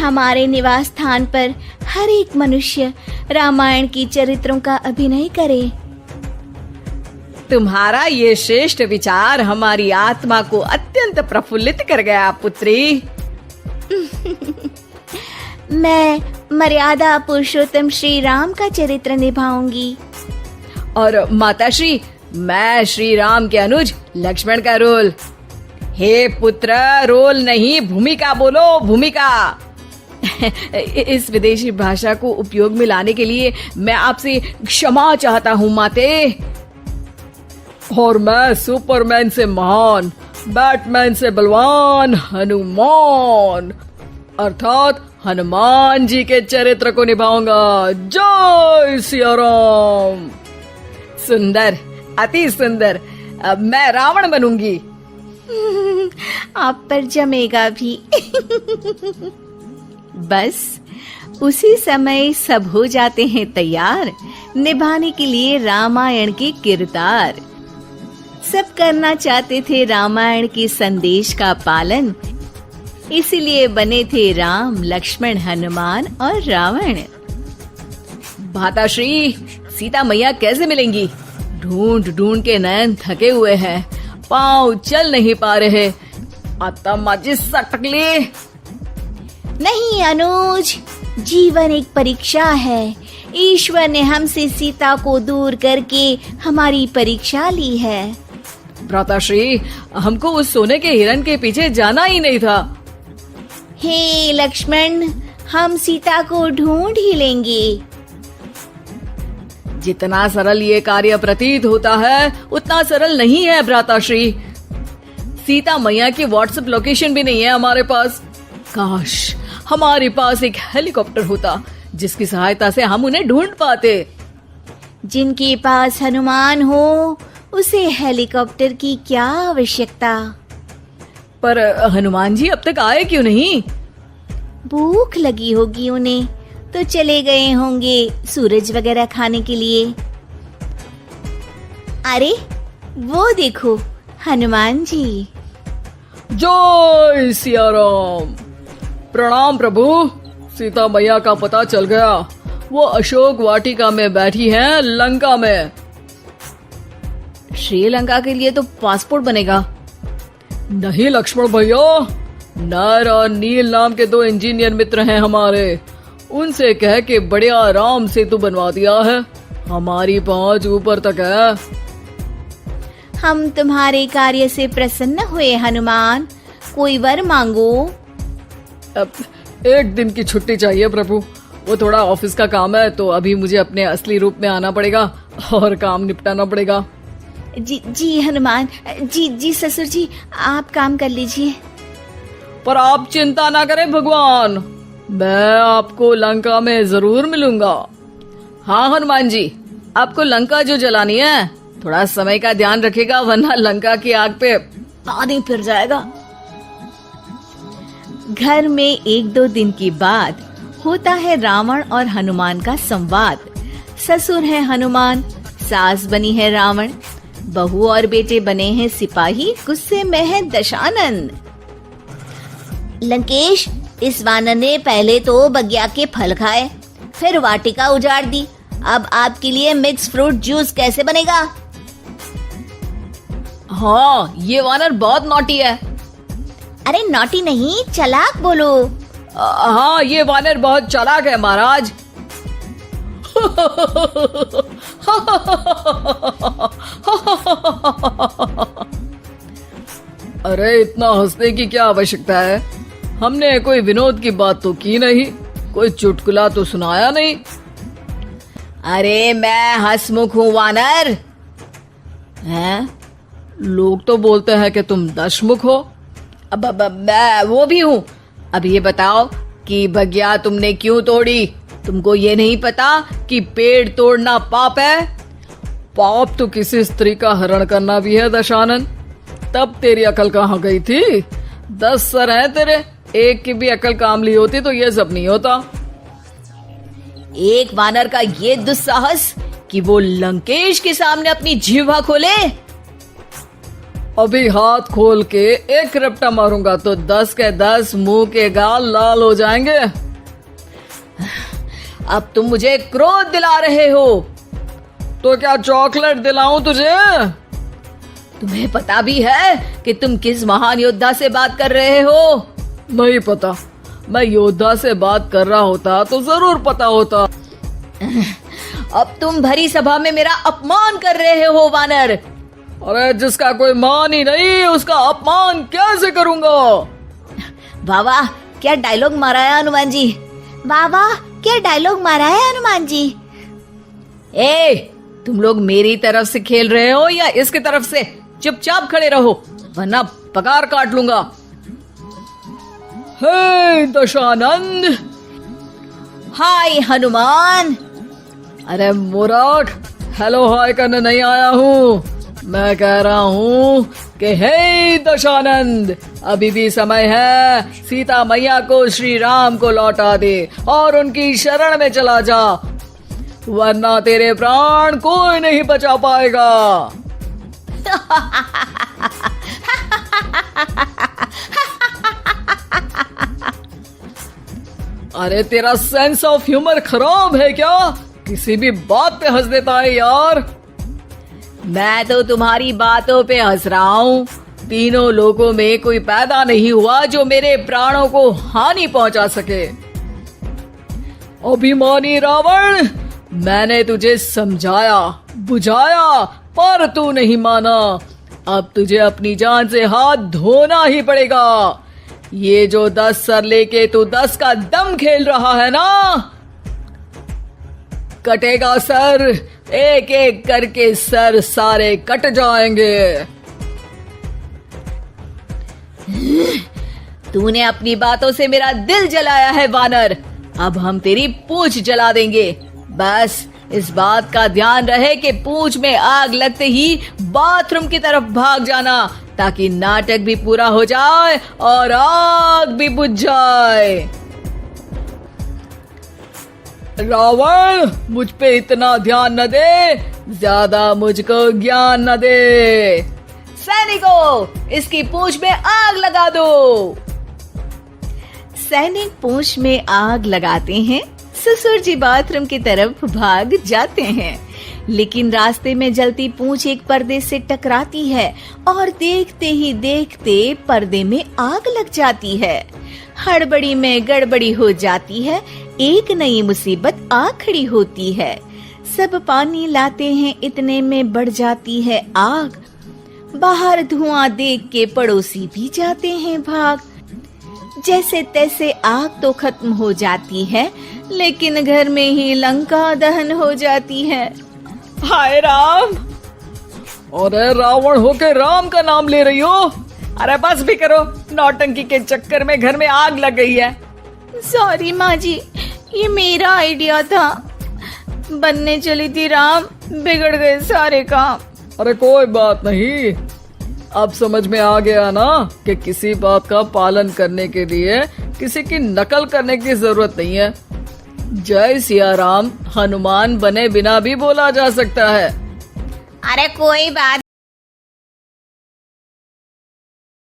हमारे निवास स्थान पर हर एक मनुष्य रामायण की चरित्रों का अभिनय करे। तुम्हारा ये श्रेष्ठ विचार हमारी आत्मा को अत्यंत प्रफुल्लित कर गया पुत्री। मैं मर्यादा पुरुषोत्तम श्री राम का चरित्र निभाऊंगी। और माताश्री, मैं श्री राम के अनुज लक्ष्मण का रोल। हे पुत्र, रोल नहीं भूमिका बोलो, भूमिका। इस विदेशी भाषा को उपयोग में लाने के लिए मैं आपसे क्षमा चाहता हूँ माते। और मैं सुपरमैन से महान, बैटमैन से बलवान हनुमान अर्थात हनुमान जी के चरित्र को निभाऊंगा। जय सिया राम। सुंदर, अति सुंदर। अब मैं रावण बनूंगी। आप पर जमेगा भी। बस उसी समय सब हो जाते हैं तैयार निभाने के लिए रामायण के किरदार। सब करना चाहते थे रामायण के संदेश का पालन, इसीलिए बने थे राम, लक्ष्मण, हनुमान और रावण। भाताश्री, सीता मैया कैसे मिलेंगी? ढूंढ ढूंढ के नयन थके हुए हैं, पाँव चल नहीं पा रहे। आता माची सटकली। नहीं अनुज, जीवन एक परीक्षा है। ईश्वर ने हमसे सीता को दूर करके हमारी परीक्षा ली है। भ्राताश्री, हमको उस सोने के हिरण के पीछे जाना ही नहीं था। हे लक्ष्मण, हम सीता को ढूंढ ही लेंगे। जितना सरल ये कार्य प्रतीत होता है उतना सरल नहीं है भ्राताश्री। सीता मैया की व्हाट्सएप लोकेशन भी नहीं है हमारे पास। काश हमारे पास एक हेलीकॉप्टर होता जिसकी सहायता से हम उन्हें ढूंढ पाते। जिनके पास हनुमान हो उसे हेलीकॉप्टर की क्या आवश्यकता। पर हनुमान जी अब तक आए क्यों नहीं? भूख लगी होगी उन्हें, तो चले गए होंगे सूरज वगैरह खाने के लिए। अरे वो देखो हनुमान जी। जय सिया राम। प्रणाम प्रभु। सीता मैया का पता चल गया, वो अशोक वाटिका में बैठी हैं लंका में। श्रीलंका के लिए तो पासपोर्ट बनेगा। नहीं लक्ष्मण भैया, नर और नील नाम के 2 इंजीनियर मित्र हैं हमारे। उनसे कह के बढ़िया आराम सेतु बनवा दिया है। हमारी पहुंच ऊपर तक है। हम तुम्हारे कार्य से प्रसन्न हुए हनुमान, कोई वर मांगो। अब 1 दिन की छुट्टी चाहिए प्रभु। वो थोड़ा ऑफिस का काम है, तो अभी मुझे अपने असली रूप में आना पड़ेगा और काम निपटाना पड़ेगा। जी हनुमान जी ससुर जी, आप काम कर लीजिए। पर आप चिंता ना करें भगवान, मैं आपको लंका में जरूर मिलूंगा। हाँ हनुमान जी, आपको लंका जो जलानी है थोड़ा समय का ध्यान रखेगा, वरना लंका की आग पे पानी फिर जाएगा। घर में 1-2 दिन की बात होता है रावण और हनुमान का संवाद। ससुर है हनुमान, सास बनी है रावण, बहू और बेटे बने हैं सिपाही, गुस्से में है दशानन। लंकेश, इस वानर ने पहले तो बगिया के फल खाए, फिर वाटिका उजाड़ दी। अब आपके लिए मिक्स फ्रूट जूस कैसे बनेगा? हाँ, ये वानर बहुत नॉटी है। अरे नॉटी नहीं, चालाक बोलो। हाँ, ये वानर बहुत चालाक है महाराज। अरे इतना हंसने की क्या आवश्यकता है? हमने कोई विनोद की बात तो की नहीं, कोई चुटकुला तो सुनाया नहीं। अरे मैं हंसमुख हूँ वानर। हैं? लोग तो बोलते हैं कि तुम दशमुख हो। अब मैं वो भी हूँ। अब ये बताओ कि बगिया तुमने क्यों तोड़ी? तुमको ये नहीं पता कि पेड़ तोड़ना पाप है? पाप तो किसी स्त्री का हरण करना भी है दशानन। तब तेरी अकल कहाँ गई थी? 10 सर हैं तेरे, एक की भी अकल काम ली होती तो ये सब नहीं होता। एक वानर का ये दुस्साहस कि वो लंकेश के सामने अपनी जिह्वा खोले। अभी हाथ खोल के एक रपटा मारूंगा तो 10 के 10 मुंह के गाल लाल हो जाएंगे। अब तुम मुझे क्रोध दिला रहे हो। तो क्या चॉकलेट दिलाऊं तुझे? तुम्हें पता भी है कि तुम किस महान योद्धा से बात कर रहे हो? नहीं पता। मैं योद्धा से बात कर रहा होता तो जरूर पता होता। अब तुम भरी सभा में मेरा अपमान कर रहे हो वानर। अरे जिसका कोई मान ही नहीं उसका अपमान कैसे करूंगा? वाह वाह, क्या डायलॉग मारा है हनुमान जी। वाह वाह, क्या डायलॉग मारा है हनुमान जी। ए, तुम लोग मेरी तरफ से खेल रहे हो या इसकी तरफ से? चुपचाप खड़े रहो वरना पगार काट लूंगा। हे दशानंद। हाय हनुमान। अरे मूर्ख, हेलो हाय करने नहीं आया हूँ। मैं कह रहा हूँ कि हे दशानंद, अभी भी समय है। सीता मैया को श्री राम को लौटा दे और उनकी शरण में चला जा, वरना तेरे प्राण कोई नहीं बचा पाएगा। अरे तेरा सेंस ऑफ ह्यूमर खराब है क्या? किसी भी बात पे हंस देता है यार। मैं तो तुम्हारी बातों पे हंस रहा हूँ। तीनों लोगों में कोई पैदा नहीं हुआ जो मेरे प्राणों को हानि पहुंचा सके। अभिमानी रावण, मैंने तुझे समझाया बुझाया पर तू नहीं माना। अब तुझे अपनी जान से हाथ धोना ही पड़ेगा। ये जो 10 सर लेके तू 10 का दम खेल रहा है ना, कटेगा सर। एक एक करके सर सारे कट जाएंगे। तूने अपनी बातों से मेरा दिल जलाया है वानर। अब हम तेरी पूंछ जला देंगे। बस इस बात का ध्यान रहे कि पूंछ में आग लगते ही बाथरूम की तरफ भाग जाना, ताकि नाटक भी पूरा हो जाए और आग भी बुझ जाए। रावण, मुझ पे इतना ध्यान न दे, ज्यादा मुझको ज्ञान न दे। सैनिकों, इसकी पूंछ में आग लगा दो। सैनिक पूंछ में आग लगाते हैं। ससुर जी बाथरूम की तरफ भाग जाते हैं, लेकिन रास्ते में जलती पूंछ एक पर्दे से टकराती है और देखते ही देखते पर्दे में आग लग जाती है। हड़बड़ी में गड़बड़ी हो जाती है। एक नई मुसीबत आ खड़ी होती है। सब पानी लाते हैं, इतने में बढ़ जाती है आग। बाहर धुआं देख के पड़ोसी भी जाते हैं भाग। जैसे तैसे आग तो खत्म हो जाती है, लेकिन घर में ही लंका दहन हो जाती है। हाय राम। अरे रावण होके राम का नाम ले रही हो? अरे बस भी करो, नौटंकी के चक्कर में घर में आग लग गई है। सॉरी माँ जी, ये मेरा आइडिया था। बनने चली थी राम, बिगड़ गए सारे काम। अरे कोई बात नहीं, अब समझ में आ गया ना कि किसी बात का पालन करने के लिए किसी की नकल करने की जरूरत नहीं है। जय सिया राम हनुमान बने बिना भी बोला जा सकता है। अरे कोई बात